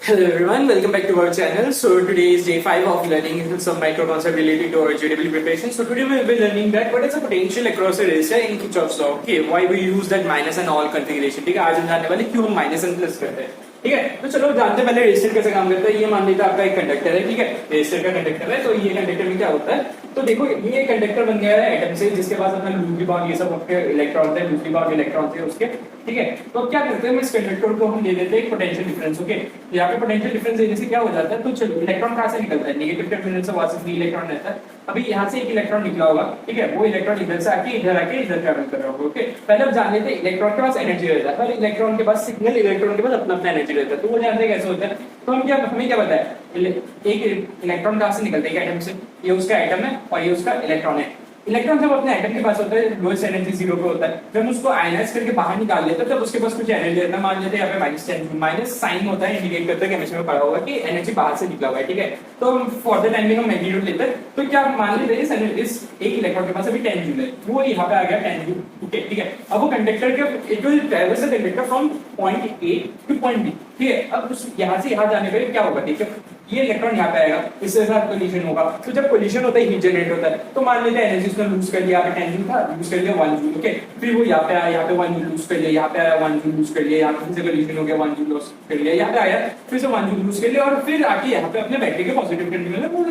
Hello everyone, welcome back to our channel. So today is day 5 of learning some micro concept related to our GW preparation. So today we will be learning that what is the potential across a resistor in Kirchhoff's law. Okay, why we use that minus and all configuration. ठीक है, आज हम जानने वाले क्यों हम minus and plus करते हैं. ठीक है, तो चलो जानते पहले रेजिस्टर कैसे काम करता है. ये मान लीजिए आपका एक कंडक्टर है. ठीक है, रेजिस्टर का कंडक्टर है. तो ये कंडक्टर में क्या होता है, तो देखो ये कंडक्टर बन गया है एटम से, जिसके पास अपना लूप बाउंड ये सब आपके इलेक्ट्रॉन थे, लूप बाउंड इलेक्ट्रॉन थे उसके. ठीक है, तो क्या करते हैं, इस कंडक्टर को हम ले लेते हैं पोटेंशियल डिफरेंस. ओके, यहाँ पे पोटेंशियल डिफरेंस देने से क्या हो जाता है, तो चलो इलेक्ट्रॉन कहाँ से निकलता है, नेगेटिव टर्मिनल से वहां से फ्री इलेक्ट्रॉन रहता है. अभी यहाँ से एक इलेक्ट्रॉन निकला होगा. ठीक है, वो इलेक्ट्रॉन इधर से आके इधर ट्रैवल कर रहा होगा. ओके, पहले अब जान लेते हैं इलेक्ट्रॉन के पास एनर्जी रहता है. हर इलेक्ट्रॉन के पास, सिग्नल इलेक्ट्रॉन के पास अपना अपना एनर्जी रहता है. तो वो जानते हैं कैसे होता है. तो हमें क्या पता है, एक इलेक्ट्रॉन कहाँ से निकलता है, एक एटम से. ये उसका एटम है और ये उसका इलेक्ट्रॉन है. इलेक्ट्रॉन जब अपने एटम के पास होता है लोएस्ट एनर्जी 0 पे होता है. जब हम उसको आयनाइज करके बाहर निकाल लेते हैं तब उसके पास कुछ एनर्जी रहता है. मान लेते हैं यहाँ पे -10 माइनस साइन होता है, इंडिकेट करता है, केमिस्ट्री में पढ़ा होगा कि एनर्जी बाहर से निकला हुआ है. ठीक है, तो हम फॉर द टाइम हम मैग्नीट्यूड लेते हैं. तो क्या मान लेते हैं इस एक इलेक्ट्रॉन के पास अभी 10 जूल है, वो यहाँ पे आ गया 10 जूल. ठीक है, अब वो कंडक्टर के it will travels the conductor from point A to point B. ठीक है, अब उस यहाँ से यहाँ जाने पर क्या होगा, ठीक है, ये इलेक्ट्रॉन यहाँ पे आएगा, इसके साथ कोलिजन होगा. तो जब कोलिजन होता है हीट जनरेट होता है. तो मान लेते हैं एनर्जी उसने लूज कर लिया, 10 जूल था, लूज कर लिया 1 जूल. ओके, फिर वो यहाँ पे आया, यहाँ पे 1 जूल लूज कर लिया, यहाँ पे आया 1 जूल लूज कर लिया, यहाँ पे फिर से कोलिजन हो गया 1 जूल लूज कर लिया, यहाँ पे आया फिर से 1 जूल लूज कर लिया और फिर आके यहाँ पे अपने बैटरी के पॉजिटिव टर्मिनल में वो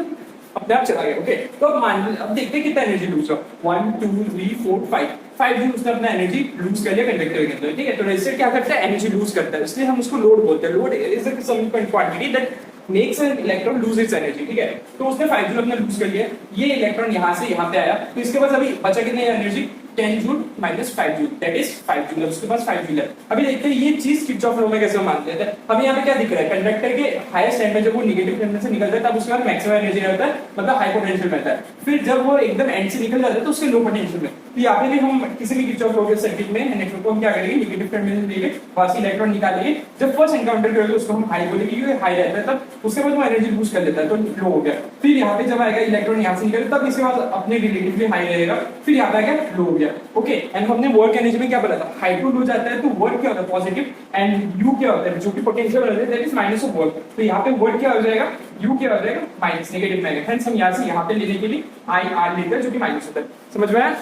अपने आप चला गया. ओके, तो अब देखते हैं कितना एनर्जी लूज हुआ. 1 2 3 4 5 जूल उसने अपना एनर्जी लूज कर लिया कंडक्टर के अंदर. ठीक है, तो रेजिस्टर क्या करता है, एनर्जी लूज करता है, इसलिए हम उसको लोड बोलते हैं. Load is a some quantity that makes an electron lose its energy. ठीक है, तो उसने 5 जूल अपना लूज कर लिया. ये इलेक्ट्रॉन यहाँ से यहाँ पे आया, तो इसके पास अभी बचा कितनी energy, 10 joule minus 5 joule, that is 5 joule. उसके पास 5 जूल है. अभी देखते हैं ये चीज किरचॉफ लॉ में कैसे मान लेते हैं. हमें यहाँ पे क्या दिख रहा है, कंडक्टर के हाईएस्ट एंड में जब वो नेगेटिव टर्मिनल से निकलता है तब उसके बाद मैक्सिमम एनर्जी रहता है, मतलब हाई पोटेंशियल रहता है. फिर जब वो एकदम एंड से निकल जाता है तो उसके लो पोटेंशियल में. तो यहाँ पे भी हम किसी भी किरचॉफ लॉ के सर्किट में नेटवर्क को हम क्या करेंगे, नेगेटिव टर्मिनल लेंगे, वहां से इलेक्ट्रॉन निकालेंगे. जब फर्स्ट एनकाउंटर करेंगे उसको हम हाई बोलेंगे क्योंकि हाई रहता है, तब उसके बाद वो एनर्जी लूज कर लेता है तो लो हो गया. फिर यहाँ पे जब आएगा इलेक्ट्रॉन यहाँ से निकले तब इसके बाद अपने रिलेटिवली हाई रहेगा, फिर यहाँ पे आएगा लो हो गया. ओके, एंड हमने वर्क एनर्जी में क्या बोला था, हाई टू लो जाता है तो वर्क क्या होता है पॉजिटिव, एंड यू क्या होता है जो कि पोटेंशियल होता है that is minus of work. तो यहाँ पे वर्क क्या हो जाएगा, यू क्या हो जाएगा माइनस, नेगेटिव में. हेंस हम यहाँ से यहाँ पे लेने के लिए आई आर लेकर जो कि माइनस होता है. समझ में आया.